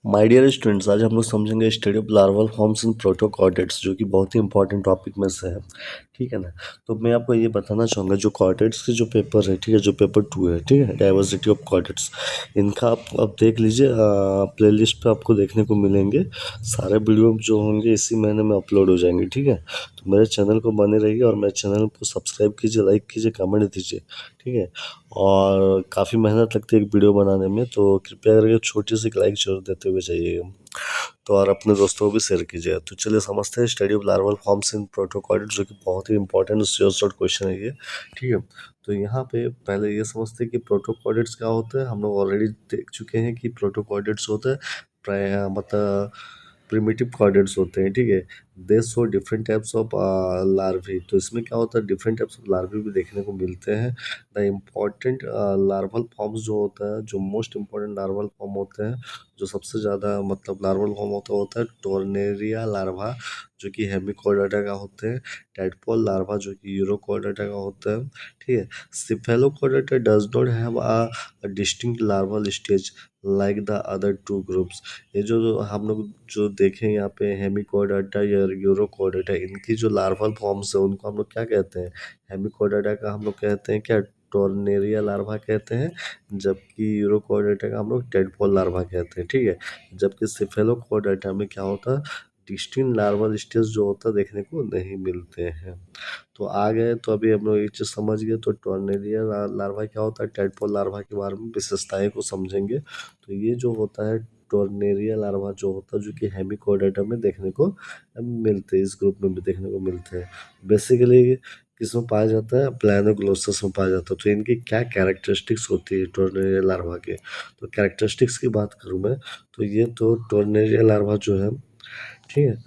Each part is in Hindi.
माय डियर स्टूडेंट्स, आज हम लोग समझेंगे study of larval forms in protochordates, जो कि बहुत ही इंपॉर्टेंट टॉपिक में से है। ठीक है ना। तो मैं आपको ये बताना चाहूँगा, जो कॉर्डेट्स के जो पेपर है, ठीक है, जो पेपर 2 है, ठीक है, डाइवर्सिटी ऑफ कॉर्डेट्स, इनका आप देख लीजिए। प्लेलिस्ट पे आपको देखने को मिलेंगे। सारे वीडियो जो होंगे इसी महीने में अपलोड हो जाएंगे। ठीक है, तो मेरे चैनल को बने रहिए और मेरे चैनल को सब्सक्राइब कीजिए, लाइक कीजिए, कमेंट दीजिए। ठीक है, और काफ़ी मेहनत लगती है एक वीडियो बनाने में, तो कृपया करके छोटी सी एक लाइक जरूर देते हुए जाइएगा। तो और अपने दोस्तों को भी शेयर कीजिएगा। तो चलिए समझते हैं study of larval forms in protochordate, जो कि बहुत ही इंपॉर्टेंट श्योर शॉर्ट क्वेश्चन है ये। ठीक है, तो यहाँ पे पहले ये समझते हैं कि प्रोटोकॉर्डेट्स क्या होते हैं। हम लोग ऑलरेडी देख चुके हैं कि प्रोटोकॉर्डेट्स होते हैं मतलब प्रिमिटिव कॉर्डेट्स होते हैं। ठीक है, दे show different types of larvae. तो इसमें क्या होता है, डिफरेंट टाइप्स ऑफ लार्वी भी देखने को मिलते हैं। द इम्पॉर्टेंट लार्वल फॉर्म्स जो होता है, जो मोस्ट इम्पॉर्टेंट लार्वल फॉर्म होते हैं, जो सबसे ज़्यादा मतलब लार्वल फॉर्म होता है टोर्नेरिया लार्वा, जो कि हेमिकोडाटा का होते हैं। टैडपोल लार्वा, जो कि यूरोकोडाटा का होता है। ठीक है, cephalochordata does not have a distinct larval stage like the other two groups. ये जो हम लोग जो देखें यहाँ पे हेमिकोडाटा या यूरोकोडाटा, इनकी जो लार्वल फॉर्म्स है उनको हम लोग क्या कहते हैं, हेमिकोडाटा का हम लोग कहते हैं क्या, टोर्नेरिया लार्वा कहते हैं। जबकि यूरोकोडाटा का हम लोग टेडपोल लार्वा कहते हैं। ठीक है, जबकि सिफेलोकोडाटा में क्या होता है, डिस्टिंक्ट लार्वल स्टेज जो होता है देखने को नहीं मिलते हैं। तो आ गए, तो अभी हम लोग एक चीज़ समझ गए। तो टॉर्नेलिया लार्वा क्या होता है, टेडपोल लार्वा के बारे में विशेषताएं को समझेंगे। तो ये जो होता है टॉर्नेरिया लार्वा जो होता है, जो कि हेमिकोडाटा में देखने को मिलते हैं, इस ग्रुप में भी देखने को मिलते हैं। बेसिकली किसमें पाया जाता है, प्लानोग्लोसस में पाया जाता है। तो इनकी क्या कैरेक्टरिस्टिक्स होती है टॉर्नेरिया लार्वा के, तो कैरेक्टरिस्टिक्स की बात करूँ मैं, तो ये तो टॉर्नेरिया लार्वा जो है, ठीक है,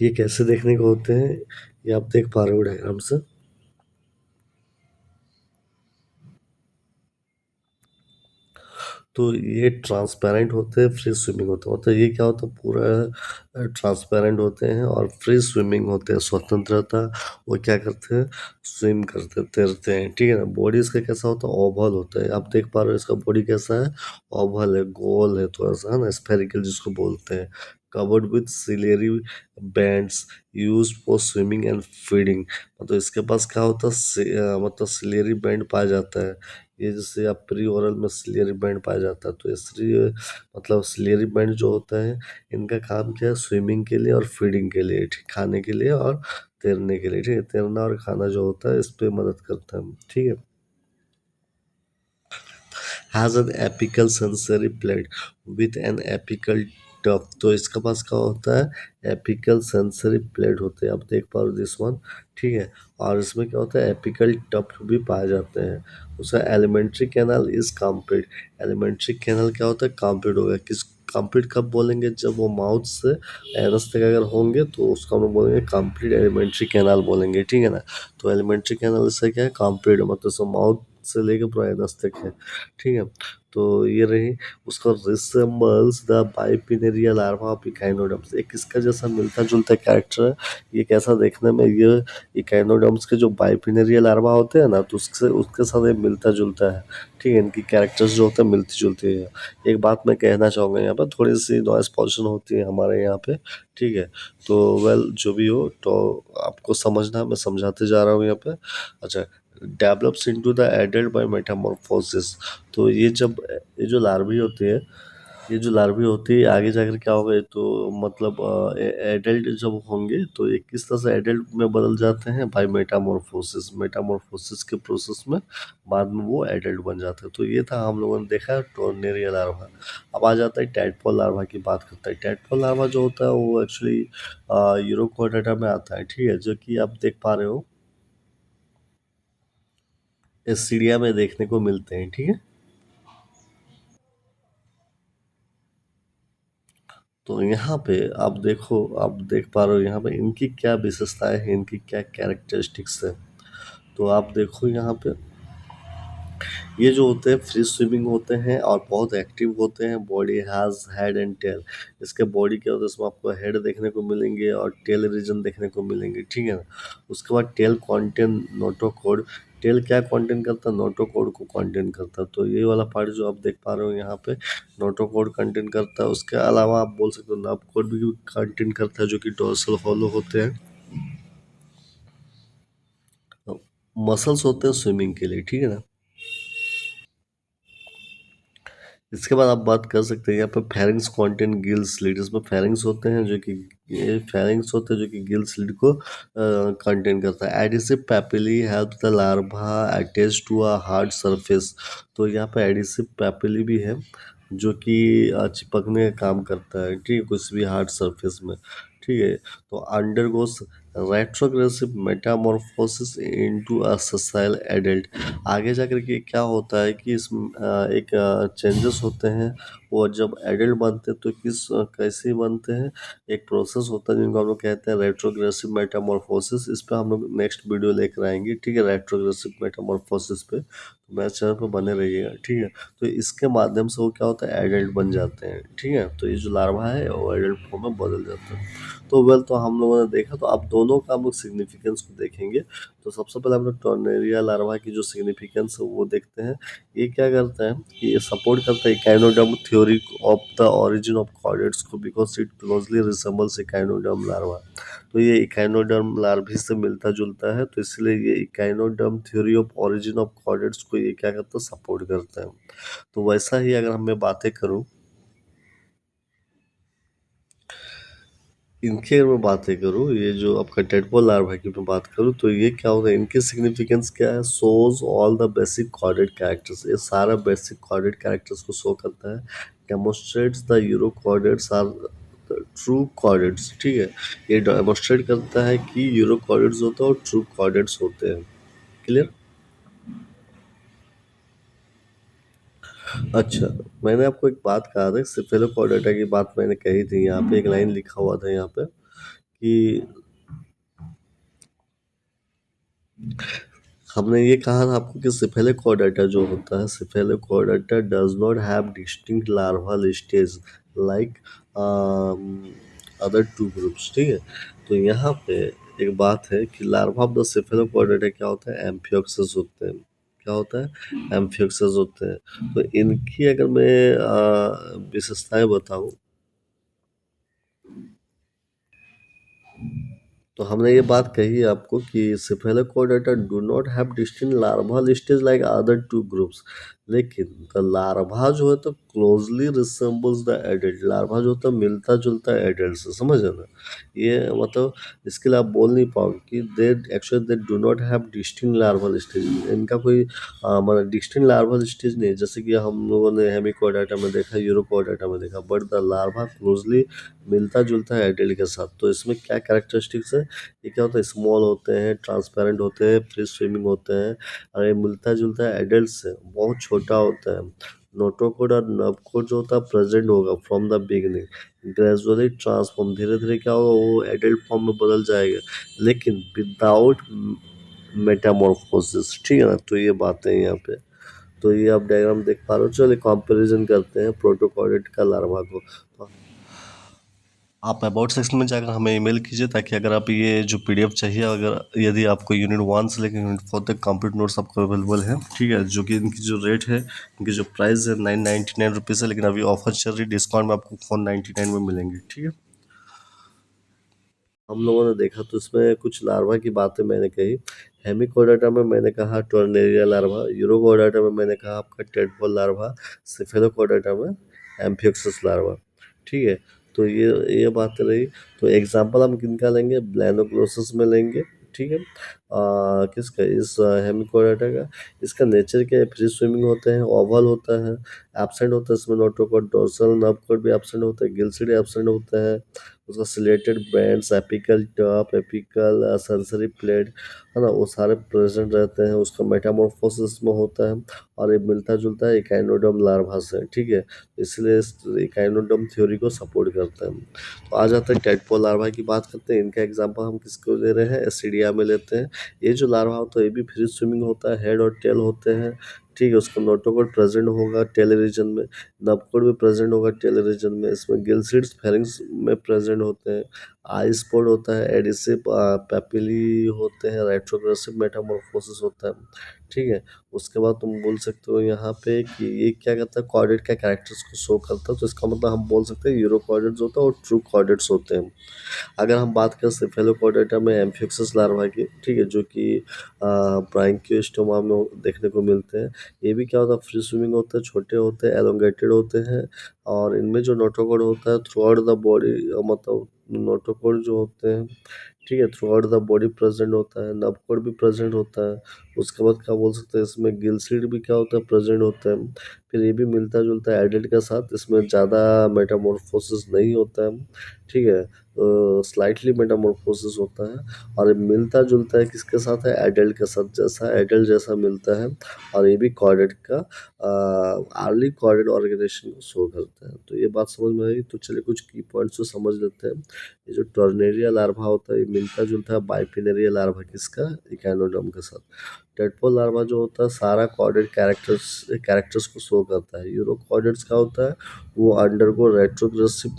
ये कैसे देखने को होते हैं, ये आप देख पा रहे हो डायग्राम से। तो ये ट्रांसपेरेंट होते हैं, फ्री स्विमिंग होते हैं। मतलब ये क्या होता है, पूरा ट्रांसपेरेंट होते हैं और फ्री स्विमिंग होते हैं, स्वतंत्रता। वो क्या करते हैं, स्विम करते तैरते हैं। ठीक है ना। बॉडी इसका कैसा होता है, ओवल होता है। आप देख पा रहे हो इसका बॉडी कैसा है, ओवल है, गोल है थोड़ा सा, है ना, स्फेरिकल जिसको बोलते हैं। Covered with ciliary bands use for swimming and feeding. मतलब इसके पास क्या होता है, मतलब सिलेरी बैंड पाया जाता है। ये जैसे आप प्री ओरल में सिलियरी बैंड पाया जाता है, तो इसलिए मतलब सिलियरी बैंड जो होता है, इनका काम क्या है, स्विमिंग के लिए और फीडिंग के लिए, ठीक, खाने के लिए और तैरने के लिए। ठीक है, तैरना और खाना जो होता है इस पे मदद करता है। ठीक है, has an apical sensory plate with an apical tough. तो इसके पास क्या होता है, एपिकल सेंसरी प्लेट होते हैं। आप देख पा रहे हो दिस वन। ठीक है, और इसमें क्या होता है, एपिकल टफ भी पाए जाते हैं। उसका alimentary canal is complete. Alimentary canal क्या होता है, कंप्लीट हो गया। किस कंप्लीट कब बोलेंगे, जब वो माउथ से एनस तक अगर होंगे तो उसका हम लोग बोलेंगे कंप्लीट एलिमेंट्री कैनाल बोलेंगे। ठीक है ना। तो एलिमेंट्री कैनाल से क्या है, कंप्लीट मतलब सो माउथ से लेके पूरा एनस तक है। ठीक है, तो ये रही। उसका resembles the bipinnaria larva of echinoderms. एक इसका जैसा मिलता जुलता कैरेक्टर है। ये कैसा देखने में, ये इकाइनोडर्म्स के जो बाइपिनेरिया लार्वा होते हैं ना, तो उससे उसके साथ ये मिलता जुलता है। ठीक है, इनकी कैरेक्टर्स जो होते हैं मिलती जुलती है। एक बात मैं कहना चाहूँगा, यहाँ पर थोड़ी सी नॉइस पॉल्यूशन होती है हमारे यहाँ पे। ठीक है, तो वेल जो भी हो, तो आपको समझना है, मैं समझाते जा रहा हूँ यहाँ पे। अच्छा, develops into the adult by metamorphosis. तो ये जब ये जो लार्वी होती है, ये जो लार्वी होती है आगे जाकर क्या होगा, ये तो मतलब एडल्ट जब होंगे तो ये किस तरह से एडल्ट में बदल जाते हैं, बाय मेटामॉर्फोसिस। मेटामॉर्फोसिस के प्रोसेस में बाद में वो एडल्ट बन जाते हैं। तो ये था, हम लोगों ने देखा टोर्नेरिया लार्वा। अब आ जाता है टैडपोल लार्वा की बात करता है। टैडपोल लार्वा जो होता है वो एक्चुअली यूरोकोडाटा में आता है। ठीक है, जो कि आप देख पा रहे हो एसिडिया में देखने को मिलते हैं। ठीक है, तो यहाँ पे आप देखो, आप देख पा रहे हो यहाँ पे इनकी क्या विशेषताएं हैं, इनकी क्या कैरेक्टरिस्टिक्स है। तो आप देखो यहाँ पे, ये जो होते हैं फ्री स्विमिंग होते हैं और बहुत एक्टिव होते हैं। Body has head and tail. इसके बॉडी क्या होता है, इसमें आपको हेड देखने को मिलेंगे और टेल रीजन देखने को मिलेंगे। ठीक है ना। उसके बाद टेल कॉन्टेन नोटोकोड। टेल क्या कंटेन करता है, नोटोकॉड को कंटेन करता है। तो ये वाला पार्ट जो आप देख पा रहे हो यहाँ पे नोटोकॉड कंटेन करता है। उसके अलावा आप बोल सकते हो नर्व कोड भी कंटेन करता है जो कि डोर्सल हॉलो होते हैं, मसल्स होते हैं स्विमिंग के लिए, ठीक है ना। इसके बाद आप बात कर सकते हैं यहाँ पे फेरिंग्स कंटेन गिल स्लिट। इसमें फेरिंग्स होते हैं जो कि ये फेरिंग्स होते हैं जो कि गिल स्लिट को कंटेन करता है। Adhesive papillae help the larva attach to a hard surface. तो यहाँ पे एडिसिव पैपिली भी है जो कि चिपकने का काम करता है, ठीक है, कुछ भी हार्ड सरफेस में, ठीक है। तो undergoes retrogressive Metamorphosis into a ससाइल adult. आगे जाकर के क्या होता है कि इस एक चेंजेस होते हैं। वो जब एडल्ट बनते हैं तो कैसे बनते हैं, एक प्रोसेस होता है जिनको हम लोग कहते हैं रेट्रोग्रेसिव मेटामॉर्फोसिस। इस पे हम लोग नेक्स्ट वीडियो लेकर आएंगे, ठीक है, रेट्रोग्रेसिव मेटामॉर्फोसिस पे। तो मेरे चैनल पर बने रहिएगा, ठीक है। तो इसके माध्यम से वो क्या होता है, एडल्ट बन जाते हैं, ठीक है। तो ये जो लार्वा है वो एडल्ट फॉर्म में बदल जाता है। तो वेल, तो हम लोगों ने देखा, तो आप दोनों का हम लोग सिग्निफिकेंस को देखेंगे। तो सबसे पहले हम लोग टर्नेरिया लार्वा की जो सिग्निफिकेंस है वो देखते हैं। ये क्या करता है कि ये सपोर्ट करता है echinoderm theory of the origin of chordates को, because it closely resembles echinoderm larva. तो ये इकाइनोडर्म लार्वी से मिलता जुलता है, तो इसलिए ये echinoderm theory of origin of chordates को ये क्या करता है, सपोर्ट करता है। तो वैसा ही अगर मैं बातें करूं, इनकी अगर मैं बातें करूँ, ये जो आपका टेडपोल लार्वा की मैं बात करूँ, तो ये क्या होता है, इनकी सिग्निफिकेंस क्या है, shows all the basic chordate characters. ये सारा बेसिक कॉर्डेट कैरेक्टर्स को शो करता है। Demonstrates the urochordates are true chordates, ठीक है। ये डेमोस्ट्रेट करता है कि यूरो कॉर्डेट्स होता है और ट्रू कॉर्डेट्स होते हैं। क्लियर। अच्छा, मैंने आपको एक बात कहा था, सिफेलोकॉर्डेटा की बात मैंने कही थी। यहाँ पे एक लाइन लिखा हुआ था यहाँ पे कि हमने ये कहा था आपको कि सिफेलोकॉर्डेटा जो होता है, cephalochordata does not have distinct larval stage like other two groups, ठीक है। तो यहाँ पे एक बात है कि लार्वा ऑफ द सिफेलोकॉर्डेटा क्या होता है, एम्फियोक्सेस होते हैं। क्या होता है, एम्फियोक्सेस होते हैं। तो इनकी अगर मैं विशेषताएं बताऊं, तो हमने ये बात कही है आपको कि cephalochordata do not have distinct larval stage like other two groups. लेकिन द लार्वा जो है तो closely resembles the adult. Larva जो होता है मिलता जुलता है एडल्ट से, समझ है ना। ये मतलब इसके लिए आप बोल नहीं पाओगे कि they actually they do not have distinct larval stage. इनका कोई मतलब डिस्टिंक्ट लार्वल स्टेज नहीं है, जैसे कि हम लोगों ने हेमिकोडाटा में देखा, यूरोकोडाटा में देखा। बट द लार्वा क्लोजली मिलता जुलता है एडल्ट के साथ। तो इसमें क्या कैरेक्टरिस्टिक्स है, ये क्या होता है, स्मॉल होते हैं, ट्रांसपेरेंट होते हैं, फ्री स्विमिंग होते हैं, और ये मिलता जुलता है एडल्ट से, बहुत छोटा होता है। नोटोकोड और नर्वकोड जो होता है प्रेजेंट होगा from the beginning, gradually transform, धीरे धीरे क्या होगा, वो एडल्ट फॉर्म में बदल जाएगा, लेकिन विदाउट मेटामॉर्फोसिस, ठीक है ना। तो ये बातें हैं यहाँ पे। तो ये आप डायग्राम देख पा रहे हो। चलिए कंपैरिजन करते हैं प्रोटोकॉर्डेट का लार्वा को। आप अबाउट सेक्शन में जाकर हमें ईमेल कीजिए, ताकि अगर आप ये जो पीडीएफ चाहिए, अगर यदि आपको यूनिट 1 से लेकर यूनिट 4 तक कंप्लीट नोट्स आपको अवेलेबल है, ठीक है, जो कि इनकी जो रेट है, इनकी जो प्राइस है 999 रुपीज़ है, लेकिन अभी ऑफर चल रही है, डिस्काउंट में आपको 499 में मिलेंगे, ठीक है। हम लोगों ने देखा तो इसमें कुछ लार्वा की बातें मैंने कही। हेमिकोडाटा में मैंने कहा टोर्नेरिया लार्वा, यूरोकोडाटा में मैंने कहा आपका टेडपोल लार्वा, सिफेलोकोडाटा में एम्फियोक्सिस लार्वा, ठीक है। तो ये बात रही। तो एग्जांपल हम किनका लेंगे, ब्लैनोग्लोसस में लेंगे, ठीक है। किसका, इस हेमिकोडाटा का। इसका नेचर क्या है, फ्री स्विमिंग होते हैं, ओवल होता है, एब्सेंट होता है इसमें नोटोकॉड, डोर्सल नर्व कॉड भी एब्सेंट होता है, गिलसिड एब्सेंट होता है, उसका chelated bands, apical top, apical sensory plate, है ना, वो सारे प्रेजेंट रहते हैं। उसका मेटामॉर्फोसिस में होता है, और ये मिलता जुलता है इकाइनोडर्म लार्वा से, ठीक है। इसलिए इस इकाइनोडर्म थ्योरी को सपोर्ट करता है। तो आ जाता है टेडपोल लार्वा की बात करते हैं। इनका एग्जांपल हम किसको ले रहे हैं, एसिडिया में लेते हैं। ये जो लार्वा होता है ये भी फ्री स्विमिंग होता है, हेड और टेल होते हैं, ठीक है, उसका नोटोकॉर्ड प्रेजेंट होगा टेल रीजन में, नपकोड भी प्रेजेंट होगा टेल रीजन में, इसमें गिल सीड्स फेरिंग्स में प्रेजेंट होते हैं, आई स्पॉट होता है, एडिसिव पैपिली होते हैं, रेट्रोग्रेसिव मेटामॉर्फोसिस होता है। ठीक है, उसके बाद तुम बोल सकते हो यहाँ पे कि ये क्या करता है, कॉर्डेट का कैरेक्टर्स को शो करता है, तो इसका मतलब हम बोल सकते हैं यूरो कॉर्डेट्स होता है और ट्रू कॉर्डेट्स होते हैं। अगर हम बात करें सेफेलोपोडेटा में एम्फिक्सिस लार्वा की, ठीक है, जो कि ब्रांकियोस्टोमा में देखने को मिलते हैं। ये भी क्या होता है, फ्री स्विमिंग होते हैं, छोटे होते हैं, एलोंगेटेड होते हैं, और इनमें जो नोटोकॉड होता है थ्रू आउट द बॉडी, मतलब नोटोकॉड जो होते हैं, ठीक है, through out the body present होता है, नबकोड भी प्रेजेंट होता है। उसके बाद क्या बोल सकते हैं, इसमें गिल सीड भी क्या होता है, प्रेजेंट होता है। फिर ये भी मिलता जुलता है एडल्ट के साथ, इसमें ज़्यादा मेटामॉर्फोसिस नहीं होता है। ठीक है, स्लाइटली मेटामॉर्फोसिस होता है, और ये मिलता जुलता है किसके साथ है, एडल्ट के साथ, जैसा एडल्ट जैसा मिलता है। और ये भी कॉर्डेट का अर्ली कॉर्डेट ऑर्गेनाइजेशन को शो करता है। तो ये बात समझ में आई, तो चलिए कुछ की पॉइंट्स को समझ लेते हैं। ये जो टर्नेरिया लार्वा होता है, ये मिलता जुलता है बाइपिनेरिया लार्वा किसका, इकेनोडर्म के साथ। टेडपोल लार्वा जो होता है सारा कॉर्डेट कैरेक्टर्स को शो करता है। यूरो कॉर्डेट्स का होता है, वो अंडरगो रेट्रोग्रेसिव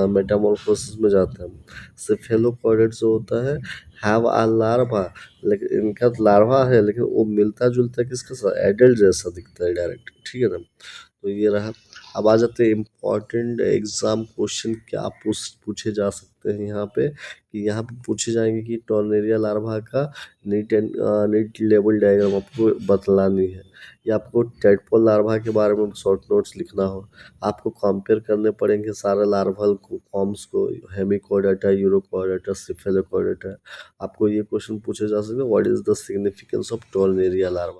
मेटामॉर्फोसिस में जाता है। सेफेलोकॉर्डेट्स जो होता है हैव अ लार्वा, लेकिन इनका लार्वा है, लेकिन वो मिलता जुलता है किसके साथ, एडल्ट जैसा दिखता है डायरेक्ट। ठीक है ना, तो ये रहा। अब आ जाते हैं इम्पॉर्टेंट एग्जाम क्वेश्चन क्या पूछे जा सकते हैं यहाँ पे, कि यहाँ पे पूछे जाएंगे कि टॉर्नेरिया लार्वा का नीट लेवल डायग्राम आपको बतलानी है, या आपको टेडपोल लार्वा के बारे में शॉर्ट नोट्स लिखना हो। आपको कंपेयर करने पड़ेंगे सारे लार्वल को फॉर्म्स को, हेमिकोडाटा, यूरोकोडाटा, सिफेलोकोडाटा। आपको ये क्वेश्चन पूछे जा सकते हैं, what is the significance of tornaria larva.